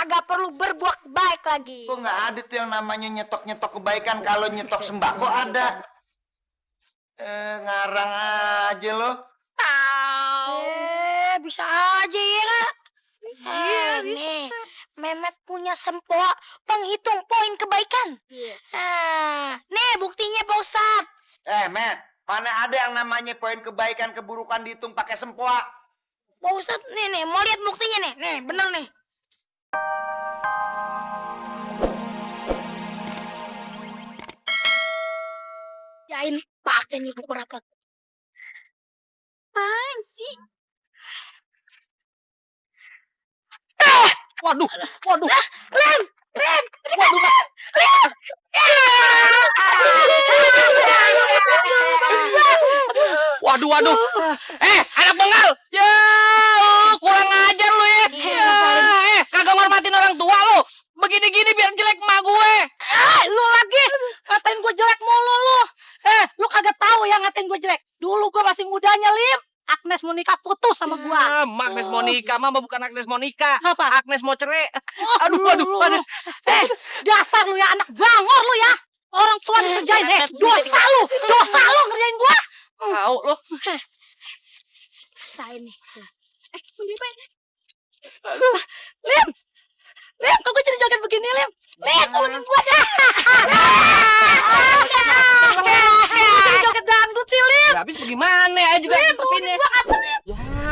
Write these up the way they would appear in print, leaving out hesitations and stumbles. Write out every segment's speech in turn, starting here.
kagak perlu berbuat baik lagi. Kok nggak ada tuh yang namanya nyetok-nyetok kebaikan. Kalau nyetok sembako ada. Ngarang aja lo. Bisa aja ya kak. Iya, Nih, bisa. Memet punya sempoa penghitung poin kebaikan. Nih buktinya Pak Ustadz. Met, mana ada yang namanya poin kebaikan keburukan dihitung pakai sempoa? Pak Ustadz, nih, mau lihat buktinya nih. Nih, bener nih. Jain pakai nih buku rapat. Apaan sih? Waduh. Lem. Waduh. Anak bengal. Ya, kurang ajar lu ya. Kagak ngormatin orang tua lu. Begini-gini biar jelek emak gue. Lu lagi ngatain gue jelek mulu lu. Lu kagak tahu ya ngatain gue jelek. Dulu gue masih mudanya, Lim. Agnes mau nikah putus sama gua. Agnes mau nikah, mama bukan Agnes mau nikah. Apa? Agnes mau cerai. Aduh. Dasar lu ya anak bangor lu ya. Orang tua dikerjain. Dosa lu ngerjain gua. Tahu lu. Rasain nih. Mau diapain? Lim, kok gue jadi joget begini, Lim? Lim, lu gua dah. Jadi joget dangdut sih, Lim. Ya, habis bagaimana? Ayo juga tetepinnya.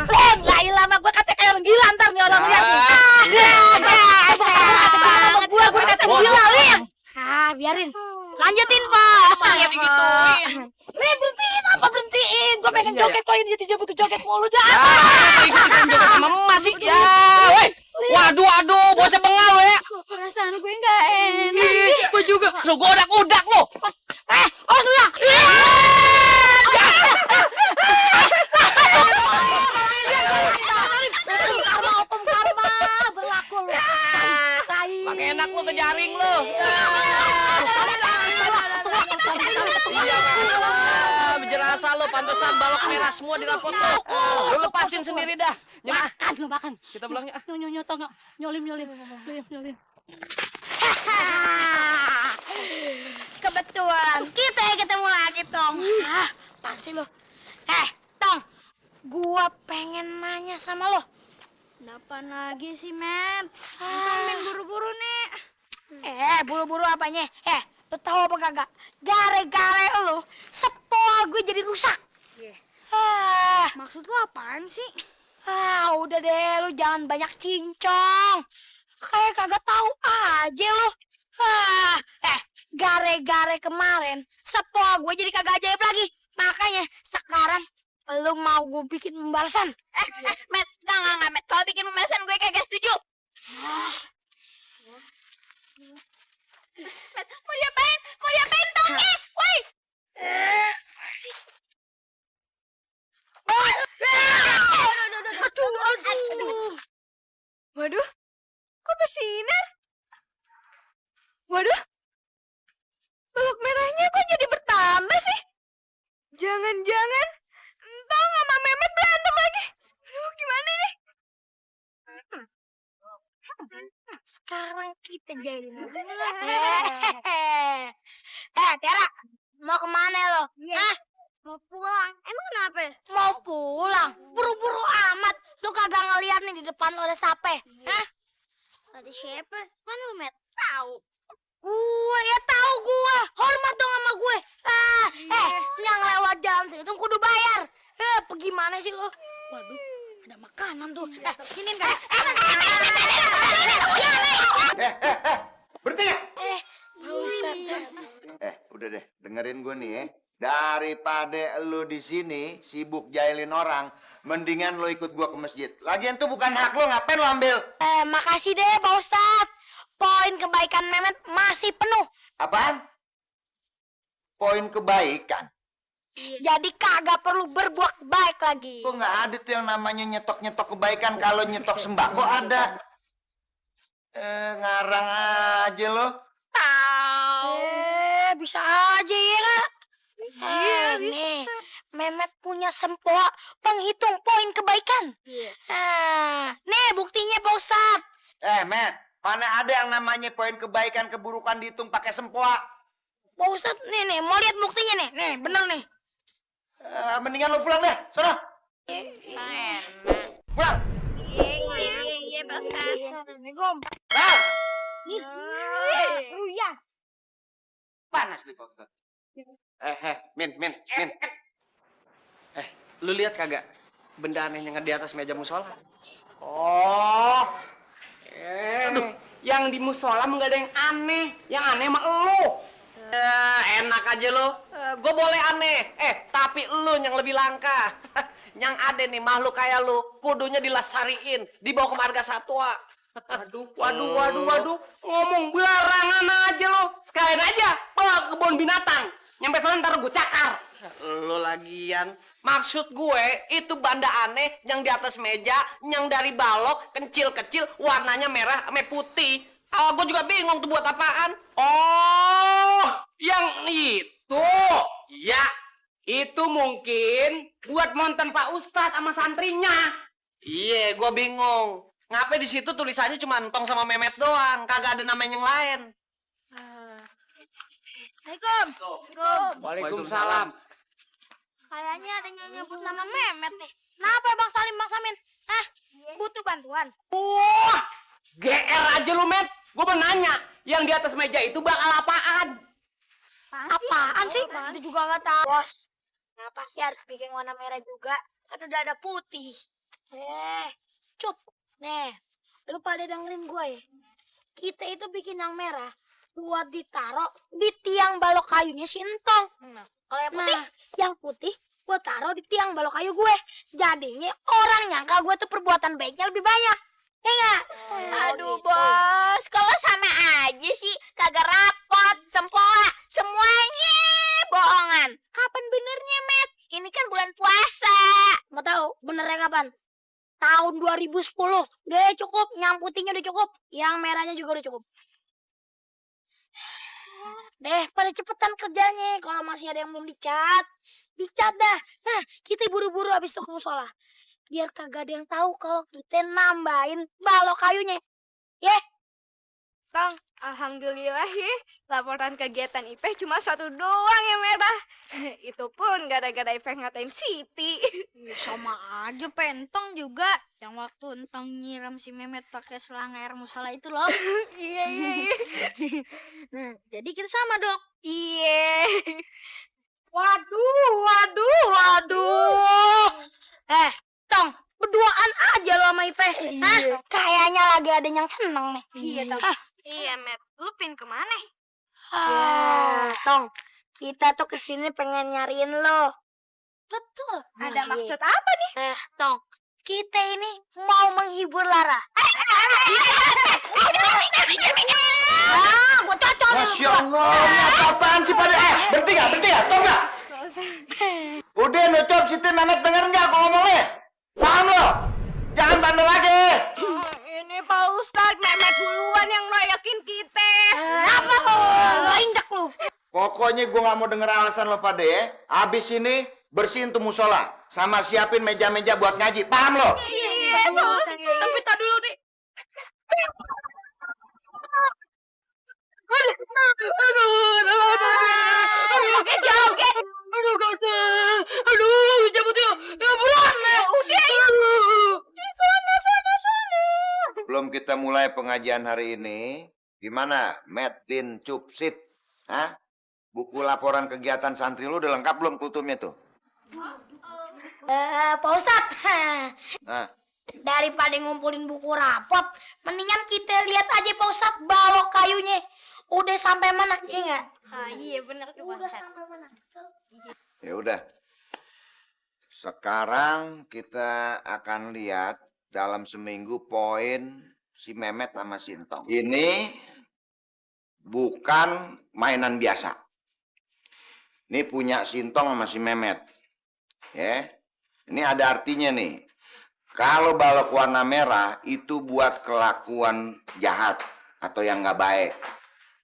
Lim, lah ilah mah gue kata kayak orang gila ntar nih orang lihat nih. Gue kata gila, Lim. Biarin. Lanjutin, Pak. Ya digituin. Lim, berhentiin. Gue pengen joget kok ini jadi joget mulu dah. Ikut joget sama emak sih. Ya, weh. Waduh, bocah bengal lu ya. Perasaan gue nggak enak. Gue juga. Lu godak-godak lu. Oh sudah. Karma berlaku lu. Pakai enak lu ke jaring lu. Berjerasa lu, pantesan balok merah semua di rapot lu. Lu lepasin sendiri dah. Makan. Kita pulang ya. Tau nggak? Nyolim. Kebetulan kita ketemu lagi, Tong. Apaan sih lo? Tong. Gua pengen nanya sama lo. Kenapa lagi sih, Met? Main buru-buru nih. Buru-buru apanya? Lo tahu apa kagak? Gare-gare lo, sepoa gue jadi rusak. Maksud lo apaan sih? Udah deh, lu jangan banyak cincong. Kayak kagak tahu aja lo. Gare-gare kemarin, sepoa gue jadi kagak ajaib lagi. Makanya sekarang lu mau gue bikin pembalasan. Met, enggak, Met. Kalau bikin pembalasan gue kagak setuju. Met, mau diapain? Tong? Woi. Aduh. Waduh, kok bersinar? Waduh, balok merahnya kok jadi bertambah sih? Jangan-jangan Entong sama Memet berantem lagi. Aduh, gimana nih? Sekarang kita jadi Tiara, mau kemana lo? Mau pulang. Emang kenapa? Mau pulang? Buru-buru amat. Lu kagak ngeliat nih di depan lo ada siapa? Ada siapa? Mana lu, Met? Tahu. Gue ya tahu gue. Hormat dong sama gue. Yang lewat jalan situ kudu bayar. Pergi mana sih lo? Waduh, ada makanan tuh. Sini kan. Berhenti ya? Ustaz. Udah deh, dengerin gue nih ya. Daripada lu di sini sibuk jahilin orang, mendingan lu ikut gua ke masjid. Lagian tuh bukan hak lu, ngapain lu ambil? Makasih deh Pak Ustadz. Poin kebaikan Memet masih penuh. Apaan? Poin kebaikan. Jadi kagak perlu berbuat baik lagi. Kok nggak ada tuh yang namanya nyetok-nyetok kebaikan. Kalau nyetok sembako ada. Ngarang aja lo. Bisa aja ya kak. Iya, Nih, Memet punya sempoa penghitung poin kebaikan. Nih buktinya Pak Ustadz. Met, Mana ada yang namanya poin kebaikan keburukan dihitung pakai sempoa. Pak Ustadz, nih, mau lihat buktinya nih. Nih, bener nih. Mendingan lu pulang deh, sono. Pulang. Iya, Pak Ustadz. Assalamualaikum. Ah, Iya. panas nih Pak Ustadz. Min. Lu lihat kagak benda aneh yang di atas meja musola? Oh, yang di musola nggak ada yang aneh. Yang aneh mah elu. Enak aja lo. Gue boleh aneh. Tapi lu yang lebih langka. Yang ada nih makhluk kayak lu, kudunya dilestariin, dibawa ke marga satwa. Waduh. Ngomong barangan aja lo. Sekalian aja bawa ke kebun binatang. Nyampe sana ntar gue cakar. Lu lagian, maksud gue itu benda aneh yang di atas meja, yang dari balok kecil-kecil, warnanya merah sama putih. Gue juga bingung tuh buat apaan. Oh, yang itu. Iya. Itu mungkin buat monten Pak Ustadz sama santrinya. Iya, gue bingung. Ngapain di situ tulisannya cuma Entong sama Memet doang, kagak ada nama yang lain. Assalamualaikum. Waalaikumsalam. Kayaknya ada yang nyebut nama Mehmet nih. Kenapa Bang Salim, Bang Samin? Hah? Butuh bantuan? Wah, GR aja lu, Met. Gue mau nanya, yang di atas meja itu bakal apaan? Apaan sih? Itu juga nggak tahu. Bos, kenapa sih harus bikin warna merah juga? Kan udah ada putih. Cup. Nih, lu pada dengerin gue ya. Kita itu bikin yang merah buat ditaruh di tiang balok kayunya si Entong. Kalau yang putih gue taruh di tiang balok kayu gue. Jadinya orang nyangka gue tuh perbuatan baiknya lebih banyak. Ya nggak? Aduh, Bos. Kalau sama aja sih. Kagak rapot, sempoa. Semuanya bohongan. Kapan benernya, Met? Ini kan bulan puasa. Mau tahu benernya kapan? Tahun 2010. Udah cukup, yang putihnya udah cukup, yang merahnya juga udah cukup. Deh, pada cepetan kerjanya. Kalau masih ada yang belum dicat, dicat dah. Nah, kita buru-buru habis itu ke musola. Biar kagak ada yang tahu kalau kita nambahin balok kayunya. Ya, Tong, alhamdulillah ya. Laporan kegiatan IPeh cuma satu doang yang merah. Itu pun gara-gara IPeh ngatain Siti. sama aja Pentong juga. Yang waktu Entong nyiram si Mehmet pakai selang air musola itu loh. Iya. Nah, jadi kita sama dong. Iya. Waduh. Tong, berduaan aja lo sama Ipe. Hah? Kayaknya lagi ada yang seneng nih. Iya, Tong. Hah? Iya, Met. Lu pin kemana? Tong, kita tuh kesini pengen nyariin lo. Betul. Ada maksud apa nih? Tong, kita ini mau menghibur Lara. Gue cocok. Masya Allah, ini apa-apaan sih pada? Berhenti gak? Stop gak? Udah nutup, situ Mehmet denger nggak aku ngomongnya? Paham lo? Jangan bandel lagi. Ini Pak Ustadz, Mehmet duluan yang noyokin kita. Apa lo injek lu? Pokoknya gue nggak mau denger alasan lo pada ya. Abis ini bersihin tuh musola, sama siapin meja-meja buat ngaji. Paham lo? Iya, Bos. Tapi tak dulu nih. Belum kita mulai pengajian hari ini, gimana? Metin Cupsit, hah? Buku laporan kegiatan santri lu udah lengkap belum tutumnya tuh? Pak Ustadz, Nah, daripada ngumpulin buku rapot, mendingan kita lihat aja Pak Ustadz balok kayunya. Udah sampai mana, iya nggak? Iya, bener tuh, Pak Udah Ustadz. sampai mana? ya udah. Sekarang kita akan lihat dalam seminggu poin si Mehmet sama Sintong. Ini bukan mainan biasa. Ini punya Sintong sama si Mehmet. Ya. Ini ada artinya nih. Kalau balok warna merah itu buat kelakuan jahat atau yang nggak baik.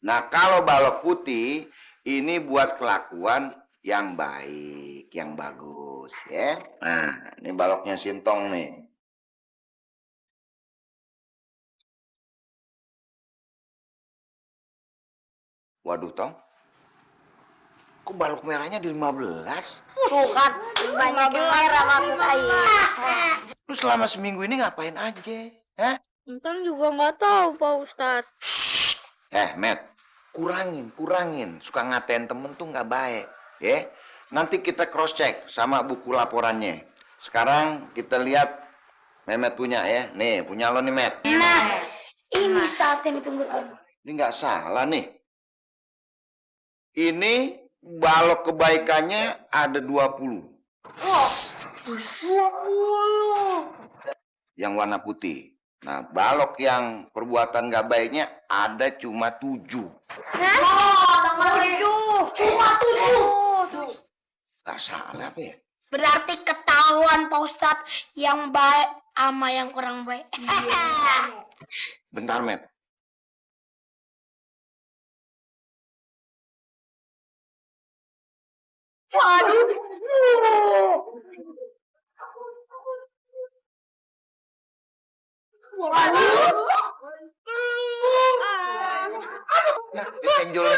Nah, kalau balok putih ini buat kelakuan yang baik, yang bagus, ya. Nah, ini baloknya Sintong nih. Waduh, Tong. Kok balok merahnya di 15? Tuh kan, banyak yang merah maksud ayah. Lu selama seminggu ini ngapain aja? Hah? Intan juga nggak tahu, Pak Ustadz. Matt, kurangin. Suka ngatain temen tuh nggak baik, ya. Nanti kita cross check sama buku laporannya. Sekarang kita lihat Mehmet punya ya. Nih, punya lo nih, Matt. Nah, ini saat yang ditunggu-tunggu. Ini nggak salah nih. Ini balok kebaikannya ada 20. Yang warna putih. Nah, balok yang perbuatan nggak baiknya ada cuma 7. Cuma 7. Nggak salah apa ya? Berarti ketahuan Pak Ustadz yang baik sama yang kurang baik. Bentar, Matt. Ya, disenjol.